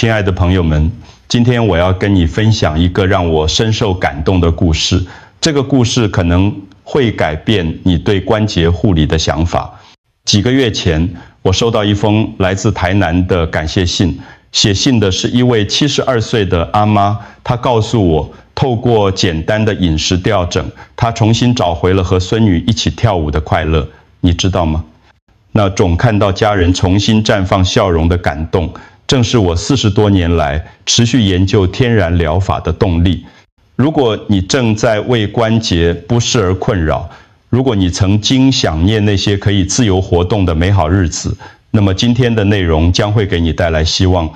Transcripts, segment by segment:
亲爱的朋友们，今天我要跟你分享一个让我深受感动的故事。这个故事可能会改变你对关节护理的想法。几个月前，我收到一封来自台南的感谢信，写信的是一位72岁的阿妈，她告诉我，透过简单的饮食调整，她重新找回了和孙女一起跳舞的快乐。你知道吗？那种看到家人重新绽放笑容的感动，正是我40多年来持续研究天然疗法的动力。如果你正在为关节不适而困扰，如果你曾经想念那些可以自由活动的美好日子，那么今天的内容将会给你带来希望。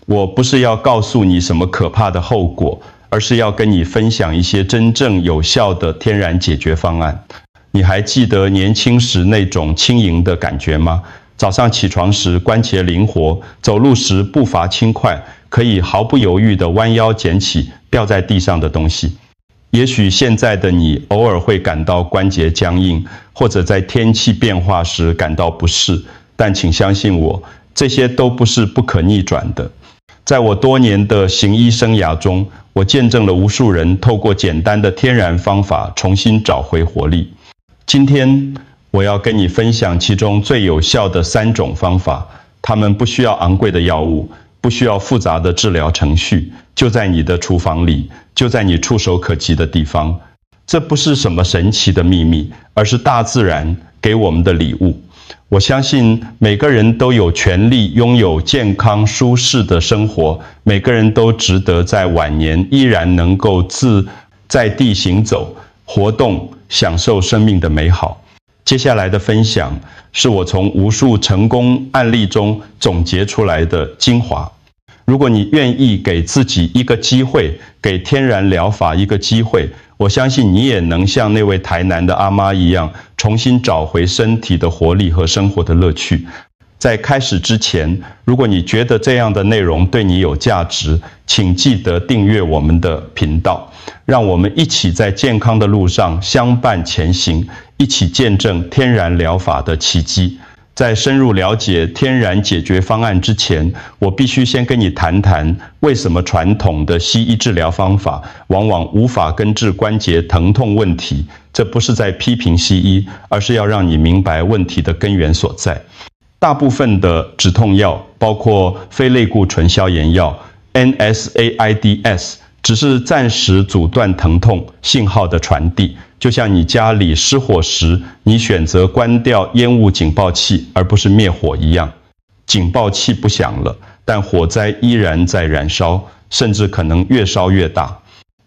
我不是要告诉你什么可怕的后果，而是要跟你分享一些真正有效的天然解决方案。你还记得年轻时那种轻盈的感觉吗？早上起床时关节灵活，走路时步伐轻快，可以毫不犹豫地弯腰捡起掉在地上的东西。也许现在的你偶尔会感到关节僵硬，或者在天气变化时感到不适，但请相信我，这些都不是不可逆转的。在我多年的行医生涯中，我见证了无数人透过简单的天然方法重新找回活力。今天我要跟你分享其中最有效的3种方法，它们不需要昂贵的药物，不需要复杂的治疗程序，就在你的厨房里，就在你触手可及的地方。这不是什么神奇的秘密，而是大自然给我们的礼物。我相信每个人都有权利拥有健康舒适的生活，每个人都值得在晚年依然能够自在地行走、活动、享受生命的美好。接下来的分享是我从无数成功案例中总结出来的精华。如果你愿意给自己一个机会，给天然疗法一个机会，我相信你也能像那位台南的阿妈一样，重新找回身体的活力和生活的乐趣。在开始之前，如果你觉得这样的内容对你有价值，请记得订阅我们的频道，让我们一起在健康的路上相伴前行，一起见证天然疗法的奇迹。在深入了解天然解决方案之前，我必须先跟你谈谈为什么传统的西医治疗方法往往无法根治关节疼痛问题。这不是在批评西医，而是要让你明白问题的根源所在。大部分的止痛药，包括非类固醇消炎药 NSAIDs， 只是暂时阻断疼痛信号的传递，就像你家里失火时，你选择关掉烟雾警报器而不是灭火一样。警报器不响了，但火灾依然在燃烧，甚至可能越烧越大。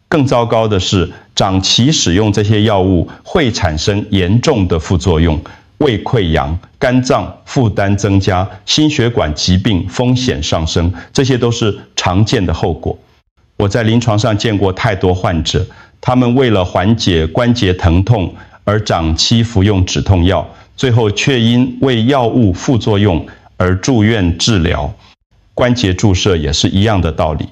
更糟糕的是，长期使用这些药物会产生严重的副作用，胃溃疡、肝脏负担增加，心血管疾病风险上升，这些都是常见的后果。我在临床上见过太多患者，他们为了缓解关节疼痛而长期服用止痛药，最后却因为药物副作用而住院治疗。关节注射也是一样的道理，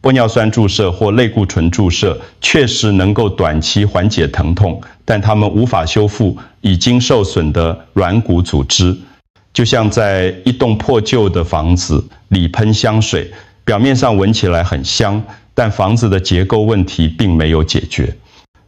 玻尿酸注射或类固醇注射确实能够短期缓解疼痛，但它们无法修复已经受损的软骨组织。就像在一栋破旧的房子里喷香水，表面上闻起来很香，但房子的结构问题并没有解决。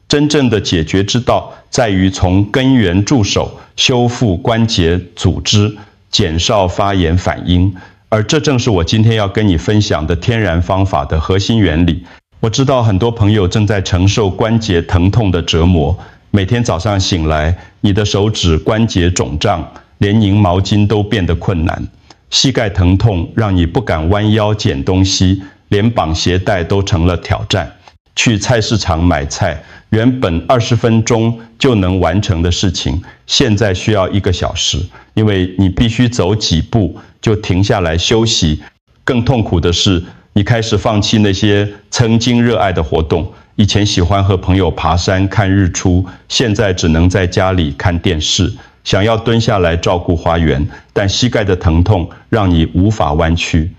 真正的解决之道在于从根源入手，修复关节组织，减少发炎反应。而这正是我今天要跟你分享的天然方法的核心原理。我知道很多朋友正在承受关节疼痛的折磨，每天早上醒来，你的手指关节肿胀，连拧毛巾都变得困难。膝盖疼痛让你不敢弯腰捡东西，连绑鞋带都成了挑战。去菜市场买菜，原本20分钟就能完成的事情，现在需要1个小时，因为你必须走几步就停下来休息。更痛苦的是，你开始放弃那些曾经热爱的活动。以前喜欢和朋友爬山看日出，现在只能在家里看电视。想要蹲下来照顾花园，但膝盖的疼痛让你无法弯曲。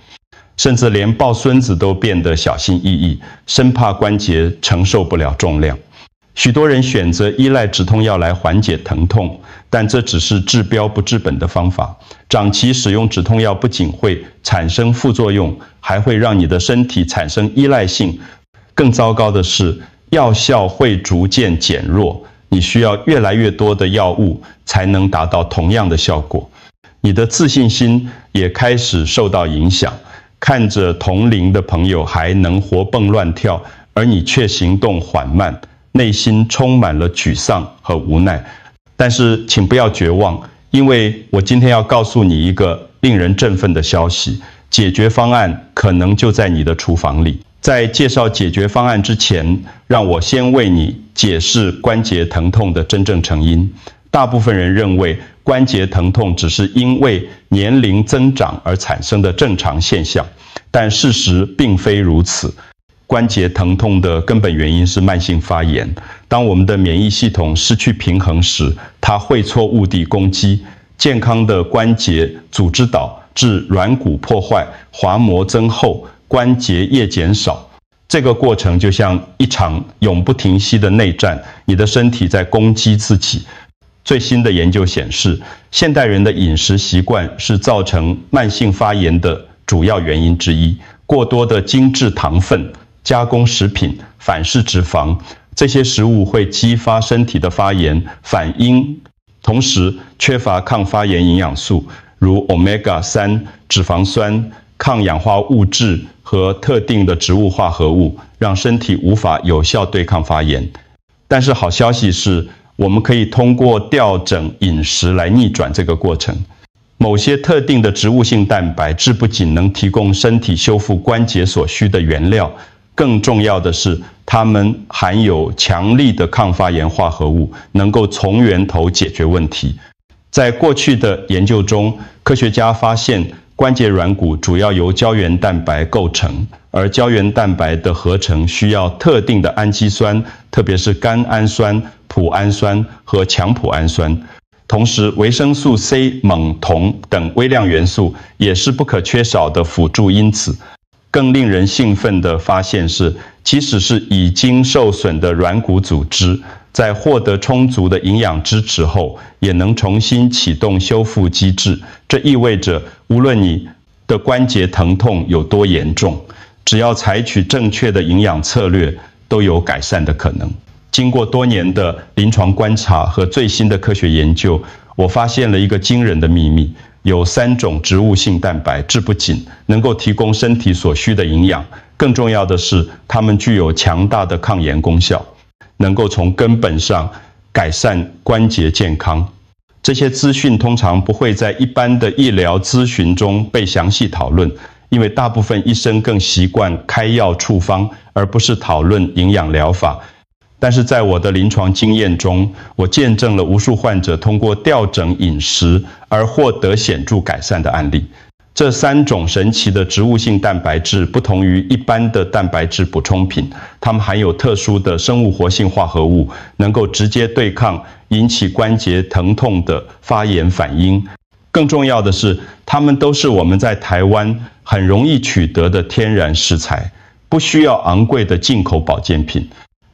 甚至连抱孙子都变得小心翼翼，生怕关节承受不了重量。许多人选择依赖止痛药来缓解疼痛，但这只是治标不治本的方法。长期使用止痛药不仅会产生副作用，还会让你的身体产生依赖性。更糟糕的是，药效会逐渐减弱，你需要越来越多的药物才能达到同样的效果。你的自信心也开始受到影响，看着同龄的朋友还能活蹦乱跳，而你却行动缓慢，内心充满了沮丧和无奈。但是请不要绝望，因为我今天要告诉你一个令人振奋的消息，解决方案可能就在你的厨房里。在介绍解决方案之前，让我先为你解释关节疼痛的真正成因。大部分人认为关节疼痛只是因为年龄增长而产生的正常现象，但事实并非如此。关节疼痛的根本原因是慢性发炎。当我们的免疫系统失去平衡时，它会错误地攻击健康的关节组织导致软骨破坏、滑膜增厚、关节液减少。这个过程就像一场永不停息的内战，你的身体在攻击自己。最新的研究显示，现代人的饮食习惯是造成慢性发炎的主要原因之一。过多的精制糖分、加工食品、反式脂肪，这些食物会激发身体的发炎反应，同时缺乏抗发炎营养素，如 Omega-3、脂肪酸、抗氧化物质和特定的植物化合物，让身体无法有效对抗发炎。但是好消息是，我们可以通过调整饮食来逆转这个过程。某些特定的植物性蛋白质不仅能提供身体修复关节所需的原料，更重要的是，它们含有强力的抗发炎化合物，能够从源头解决问题。在过去的研究中，科学家发现关节软骨主要由胶原蛋白构成，而胶原蛋白的合成需要特定的氨基酸，特别是甘氨酸、脯氨酸和强脯氨酸。同时，维生素 C、锰、铜等微量元素也是不可缺少的辅助因子。更令人兴奋的发现是，即使是已经受损的软骨组织，在获得充足的营养支持后，也能重新启动修复机制。这意味着，无论你的关节疼痛有多严重，只要采取正确的营养策略，都有改善的可能。经过多年的临床观察和最新的科学研究，我发现了一个惊人的秘密。有3种植物性蛋白质不仅能够提供身体所需的营养，更重要的是，它们具有强大的抗炎功效，能够从根本上改善关节健康。这些资讯通常不会在一般的医疗咨询中被详细讨论，因为大部分医生更习惯开药处方，而不是讨论营养疗法。但是在我的临床经验中，我见证了无数患者通过调整饮食而获得显著改善的案例。这3种神奇的植物性蛋白质不同于一般的蛋白质补充品，它们含有特殊的生物活性化合物，能够直接对抗引起关节疼痛的发炎反应。更重要的是，它们都是我们在台湾很容易取得的天然食材，不需要昂贵的进口保健品。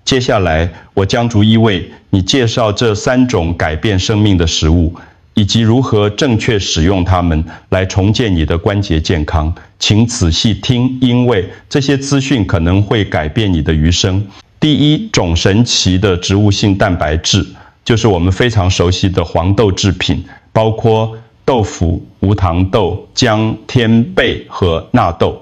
接下来，我将逐一为你介绍这3种改变生命的食物，以及如何正确使用它们来重建你的关节健康。请仔细听，因为这些资讯可能会改变你的余生。第1种神奇的植物性蛋白质，就是我们非常熟悉的黄豆制品，包括豆腐、无糖豆、姜、天贝和纳豆。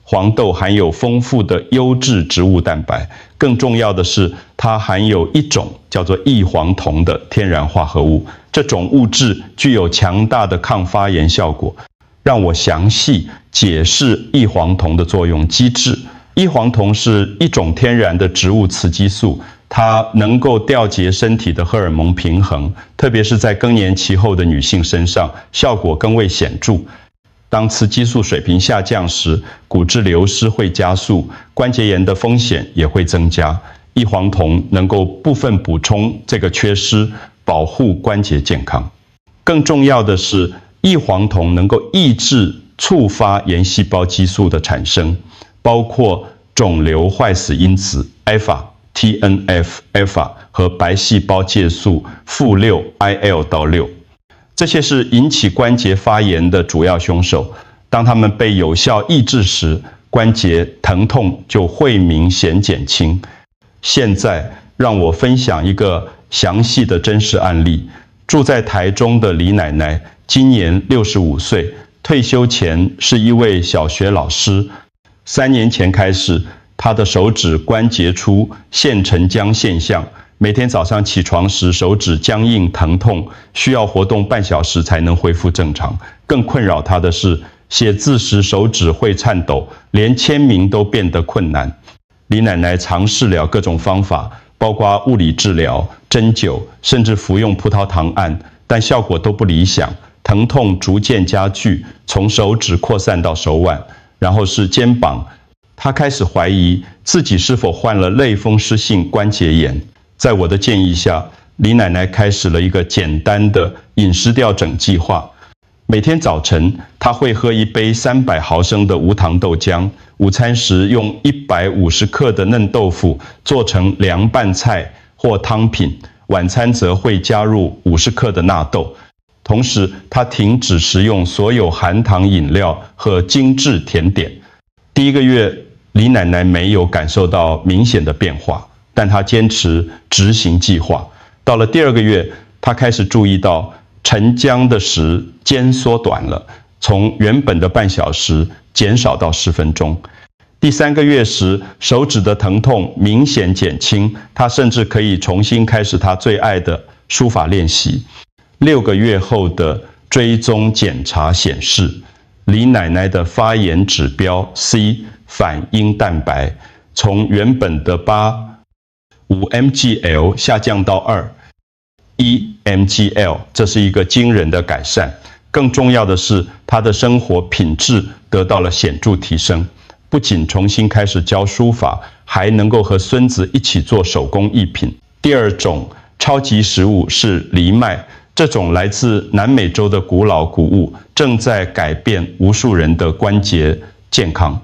黄豆含有丰富的优质植物蛋白，更重要的是，它含有一种叫做异黄酮的天然化合物。这种物质具有强大的抗发炎效果。让我详细解释异黄酮的作用机制。异黄酮是一种天然的植物雌激素，它能够调节身体的荷尔蒙平衡，特别是在更年期后的女性身上，效果更为显著。当雌激素水平下降时，骨质流失会加速，关节炎的风险也会增加。异黄酮能够部分补充这个缺失，保护关节健康。更重要的是，异黄酮能够抑制触发炎细胞激素的产生，包括肿瘤坏死因子 alpha TNF-alpha 和白细胞介素负6 IL-6。这些是引起关节发炎的主要凶手。当它们被有效抑制时，关节疼痛就会明显减轻。现在让我分享一个详细的真实案例。住在台中的李奶奶，今年65岁，退休前是一位小学老师。3年前开始，她的手指关节出腺沉僵现象，每天早上起床时手指僵硬疼痛，需要活动半小时才能恢复正常。更困扰她的是，写字时手指会颤抖，连签名都变得困难。李奶奶尝试了各种方法，包括物理治疗、针灸，甚至服用葡萄糖胺，但效果都不理想，疼痛逐渐加剧，从手指扩散到手腕，然后是肩膀。她开始怀疑自己是否患了类风湿性关节炎。在我的建议下，李奶奶开始了一个简单的饮食调整计划。每天早晨，她会喝1杯300毫升的无糖豆浆。午餐时用150克的嫩豆腐做成凉拌菜或汤品。晚餐则会加入50克的纳豆。同时，她停止食用所有含糖饮料和精致甜点。第1个月，李奶奶没有感受到明显的变化，但她坚持执行计划。到了第2个月，她开始注意到沉僵的时间缩短了，从原本的半小时减少到10分钟。第3个月时，手指的疼痛明显减轻，她甚至可以重新开始她最爱的书法练习。6个月后的追踪检查显示，李奶奶的发炎指标 C 反应蛋白从原本的5 mgl 下降到1 mgl， 这是一个惊人的改善。更重要的是，她的生活品质得到了显著提升。不仅重新开始教书法，还能够和孙子一起做手工艺品。第2种超级食物是藜麦，这种来自南美洲的古老谷物正在改变无数人的关节健康。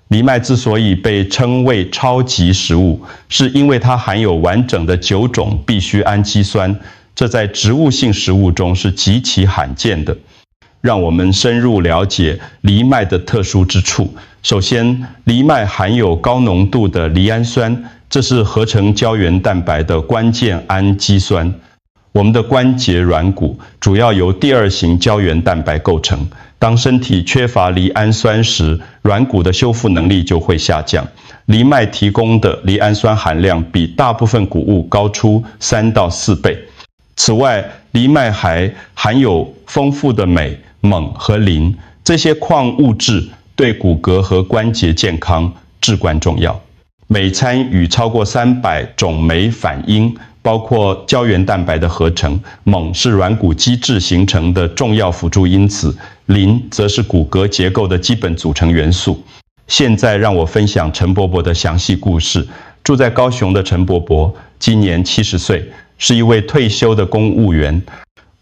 藜麦之所以被称为超级食物，是因为它含有完整的9种必需氨基酸，这在植物性食物中是极其罕见的。让我们深入了解藜麦的特殊之处。首先，藜麦含有高浓度的赖氨酸，这是合成胶原蛋白的关键氨基酸。我们的关节软骨主要由第2型胶原蛋白构成。当身体缺乏赖氨酸时，软骨的修复能力就会下降。藜麦提供的赖氨酸含量比大部分谷物高出3到4倍。此外，藜麦还含有丰富的镁、锰和磷，这些矿物质对骨骼和关节健康至关重要。镁参与超过300种酶反应，包括胶原蛋白的合成。锰是软骨基质形成的重要辅助因子，磷则是骨骼结构的基本组成元素。现在让我分享陈伯伯的详细故事。住在高雄的陈伯伯今年70岁，是一位退休的公务员。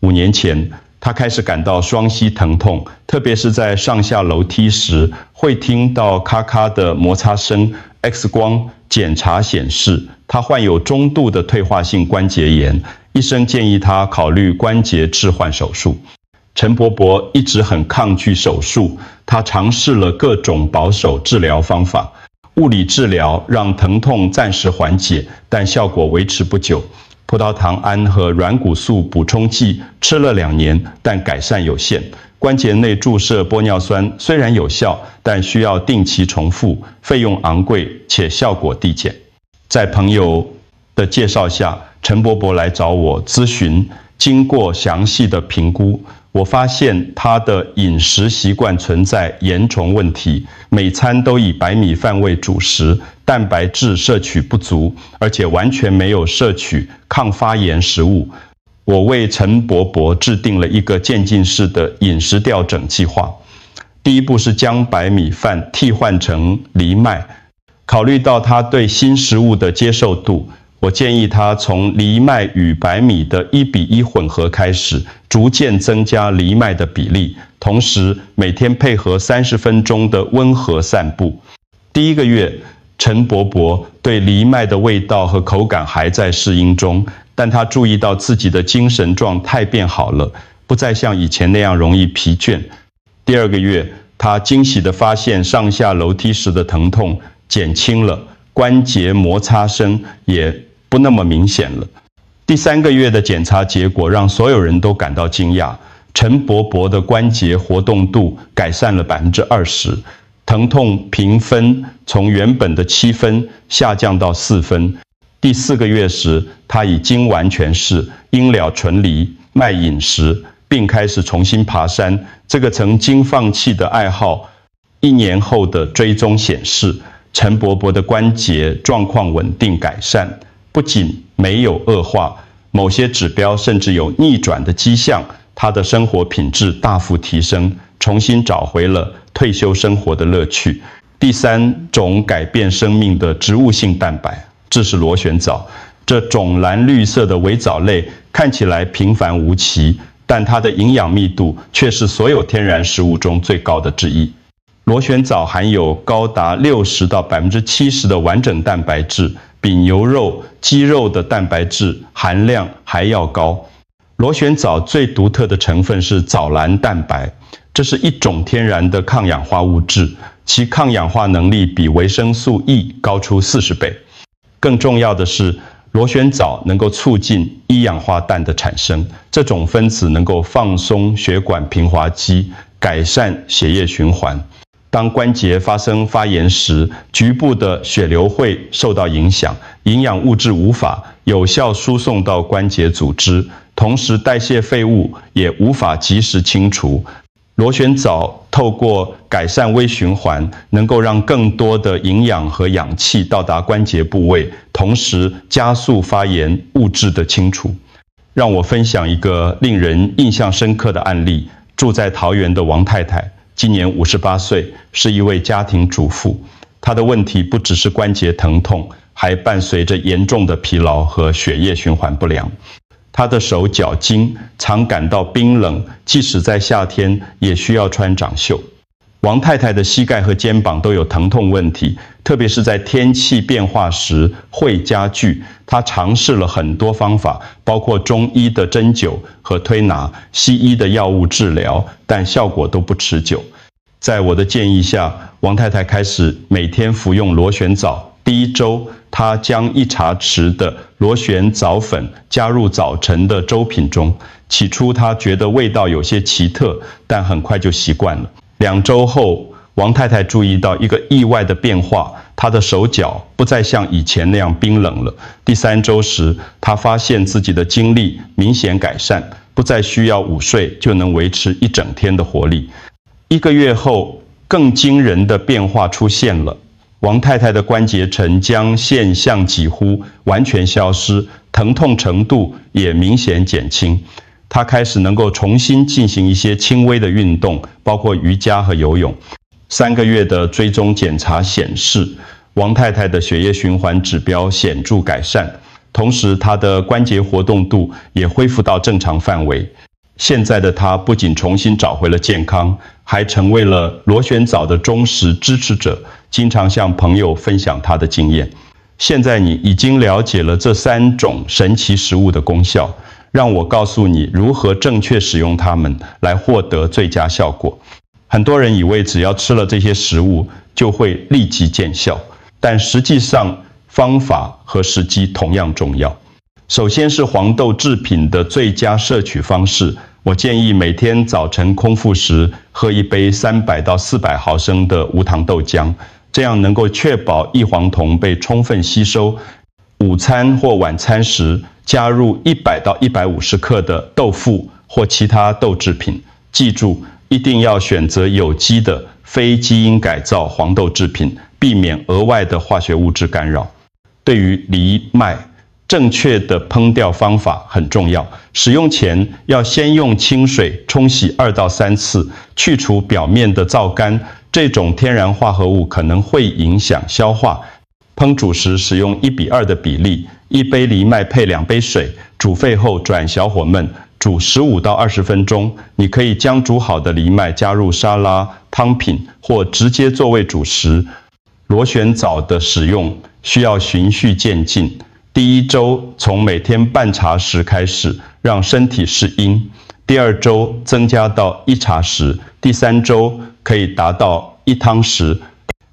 5年前，他开始感到双膝疼痛，特别是在上下楼梯时，会听到咔咔的摩擦声。X 光检查显示，他患有中度的退化性关节炎，医生建议他考虑关节置换手术。陈伯伯一直很抗拒手术，他尝试了各种保守治疗方法。物理治疗让疼痛暂时缓解，但效果维持不久。葡萄糖胺和软骨素补充剂吃了2年，但改善有限。关节内注射玻尿酸虽然有效，但需要定期重复，费用昂贵且效果递减。在朋友的介绍下，陈伯伯来找我咨询。经过详细的评估，我发现他的饮食习惯存在严重问题，每餐都以白米饭为主食，蛋白质摄取不足，而且完全没有摄取抗发炎食物。我为陈伯伯制定了一个渐进式的饮食调整计划。第1步是将白米饭替换成藜麦。考虑到他对新食物的接受度，我建议他从藜麦与白米的1:1混合开始，逐渐增加藜麦的比例，同时每天配合30分钟的温和散步。第1个月，陈伯伯对藜麦的味道和口感还在适应中，但他注意到自己的精神状态变好了，不再像以前那样容易疲倦。第2个月，他惊喜地发现上下楼梯时的疼痛减轻了，关节摩擦声也不那么明显了。第3个月的检查结果让所有人都感到惊讶，陈伯伯的关节活动度改善了20%，疼痛评分从原本的7分下降到4分。第4个月时，他已经完全是因了纯梨，卖饮食，并开始重新爬山。这个曾经放弃的爱好，1年后的追踪显示，陈伯伯的关节状况稳定改善，不仅没有恶化，某些指标甚至有逆转的迹象。他的生活品质大幅提升，重新找回了退休生活的乐趣。第3种改变生命的植物性蛋白，这是螺旋藻。这种蓝绿色的微藻类看起来平凡无奇，但它的营养密度却是所有天然食物中最高的之一。螺旋藻含有高达60%到70%的完整蛋白质，比牛肉、鸡肉的蛋白质含量还要高。螺旋藻最独特的成分是藻蓝蛋白，这是一种天然的抗氧化物质，其抗氧化能力比维生素 E 高出40倍。更重要的是，螺旋藻能够促进一氧化氮的产生，这种分子能够放松血管平滑肌，改善血液循环。当关节发生发炎时，局部的血流会受到影响，营养物质无法有效输送到关节组织，同时代谢废物也无法及时清除。螺旋藻透过改善微循环，能够让更多的营养和氧气到达关节部位，同时加速发炎物质的清除。让我分享一个令人印象深刻的案例。住在桃园的王太太，今年58岁，是一位家庭主妇。她的问题不只是关节疼痛，还伴随着严重的疲劳和血液循环不良。她的手脚筋常感到冰冷，即使在夏天也需要穿长袖。王太太的膝盖和肩膀都有疼痛问题，特别是在天气变化时会加剧。她尝试了很多方法，包括中医的针灸和推拿、西医的药物治疗，但效果都不持久。在我的建议下，王太太开始每天服用螺旋藻。第1周，她将1茶匙的螺旋藻粉加入早晨的粥品中。起初，她觉得味道有些奇特，但很快就习惯了。2周后，王太太注意到一个意外的变化，她的手脚不再像以前那样冰冷了。第3周时，她发现自己的精力明显改善，不再需要午睡就能维持一整天的活力。1个月后，更惊人的变化出现了。王太太的关节沉僵现象几乎完全消失，疼痛程度也明显减轻。她开始能够重新进行一些轻微的运动，包括瑜伽和游泳。3个月的追踪检查显示，王太太的血液循环指标显著改善，同时她的关节活动度也恢复到正常范围。现在的她不仅重新找回了健康，还成为了螺旋藻的忠实支持者，经常向朋友分享她的经验。现在你已经了解了这3种神奇食物的功效，让我告诉你如何正确使用它们来获得最佳效果。很多人以为只要吃了这些食物就会立即见效，但实际上方法和时机同样重要。首先是黄豆制品的最佳摄取方式，我建议每天早晨空腹时喝1杯300到400毫升的无糖豆浆，这样能够确保异黄酮被充分吸收。午餐或晚餐时加入100到150克的豆腐或其他豆制品，记住一定要选择有机的非基因改造黄豆制品，避免额外的化学物质干扰。对于藜麦，正确的烹调方法很重要。使用前要先用清水冲洗2到3次，去除表面的皂苷，这种天然化合物可能会影响消化。烹煮时使用1:2的比例，1杯藜麦配2杯水，煮沸后转小火焖，煮15到20分钟。你可以将煮好的藜麦加入沙拉、汤品或直接作为主食。螺旋藻的使用需要循序渐进。第1周从每天半茶匙开始，让身体适应；第2周增加到1茶匙；第3周可以达到1汤匙。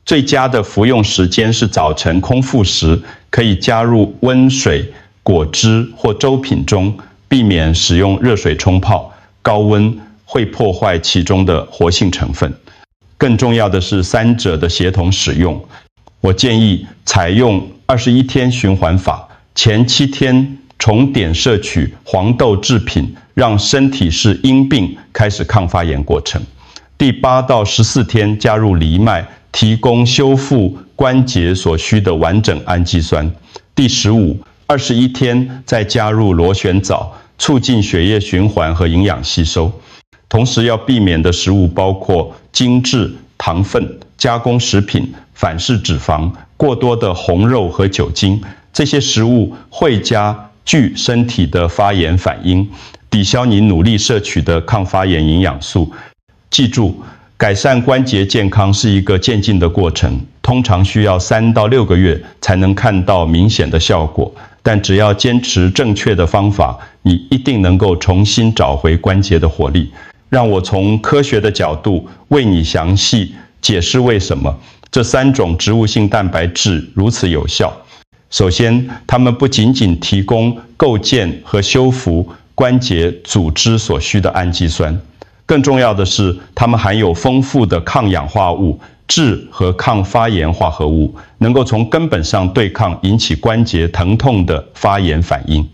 最佳的服用时间是早晨空腹时，可以加入温水、果汁或粥品中，避免使用热水冲泡，高温会破坏其中的活性成分。更重要的是3者的协同使用。我建议采用21天循环法，前7天重点摄取黄豆制品，让身体是因病开始抗发炎过程。第8到14天加入藜麦，提供修复关节所需的完整氨基酸。第15、21天再加入螺旋藻，促进血液循环和营养吸收。同时要避免的食物包括精致、糖分、加工食品、反式脂肪、过多的红肉和酒精。这些食物会加剧身体的发炎反应，抵消你努力摄取的抗发炎营养素。记住，改善关节健康是一个渐进的过程，通常需要3到6个月才能看到明显的效果。但只要坚持正确的方法，你一定能够重新找回关节的活力。让我从科学的角度为你详细解释为什么这3种植物性蛋白质如此有效。首先，它们不仅仅提供构建和修复关节组织所需的氨基酸，更重要的是，它们含有丰富的抗氧化物、质和抗发炎化合物，能够从根本上对抗引起关节疼痛的发炎反应。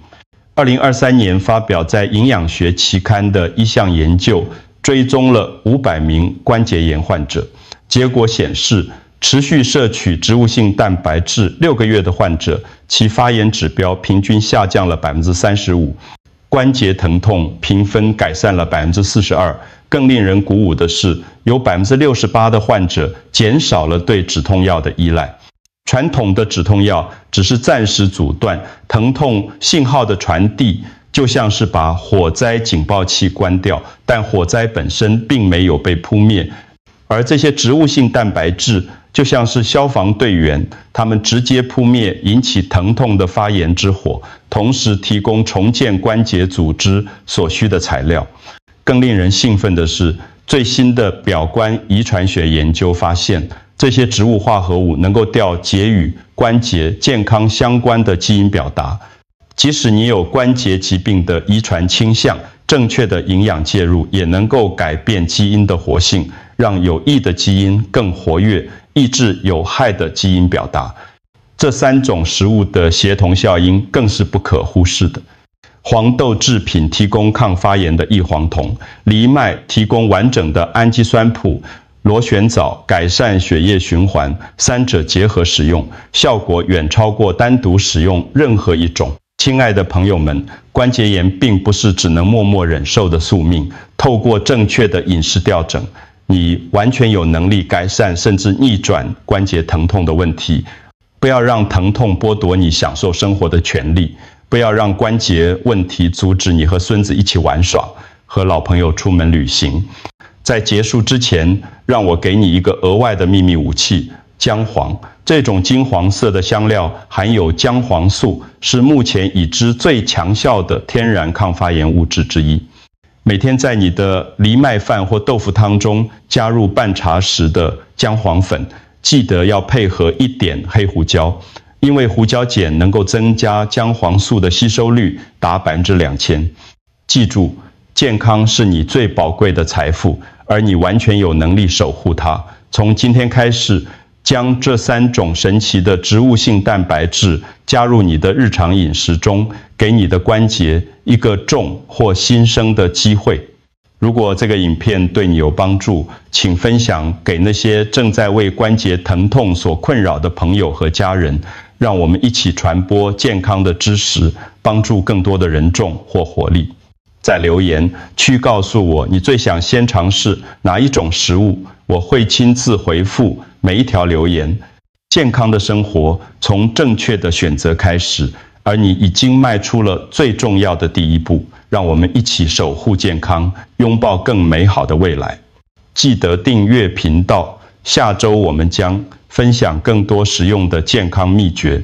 2023年发表在《营养学》期刊的一项研究，追踪了500名关节炎患者，结果显示，持续摄取植物性蛋白质6个月的患者，其发炎指标平均下降了35%，关节疼痛评分改善了42%。更令人鼓舞的是，有68%的患者减少了对止痛药的依赖。传统的止痛药只是暂时阻断疼痛信号的传递，就像是把火灾警报器关掉，但火灾本身并没有被扑灭。而这些植物性蛋白质就像是消防队员，他们直接扑灭引起疼痛的发炎之火，同时提供重建关节组织所需的材料。更令人兴奋的是，最新的表观遗传学研究发现，这些植物化合物能够调节与关节健康相关的基因表达。即使你有关节疾病的遗传倾向，正确的营养介入也能够改变基因的活性，让有益的基因更活跃，抑制有害的基因表达。这3种食物的协同效应更是不可忽视的。黄豆制品提供抗发炎的异黄酮，藜麦提供完整的氨基酸谱，螺旋藻改善血液循环，3者结合使用，效果远超过单独使用任何一种。亲爱的朋友们，关节炎并不是只能默默忍受的宿命，透过正确的饮食调整，你完全有能力改善甚至逆转关节疼痛的问题。不要让疼痛剥夺你享受生活的权利，不要让关节问题阻止你和孙子一起玩耍，和老朋友出门旅行。在结束之前，让我给你一个额外的秘密武器——姜黄。这种金黄色的香料含有姜黄素，是目前已知最强效的天然抗发炎物质之一。每天在你的藜麦饭或豆腐汤中加入半茶匙的姜黄粉，记得要配合1点黑胡椒，因为胡椒碱能够增加姜黄素的吸收率达2000%。记住，健康是你最宝贵的财富，而你完全有能力守护它。从今天开始，将这3种神奇的植物性蛋白质加入你的日常饮食中，给你的关节一个重或新生的机会。如果这个影片对你有帮助，请分享给那些正在为关节疼痛所困扰的朋友和家人，让我们一起传播健康的知识，帮助更多的人众或活力。在留言区告诉我你最想先尝试哪一种食物，我会亲自回复每一条留言。健康的生活从正确的选择开始，而你已经迈出了最重要的第一步。让我们一起守护健康，拥抱更美好的未来。记得订阅频道，下周我们将分享更多实用的健康秘诀。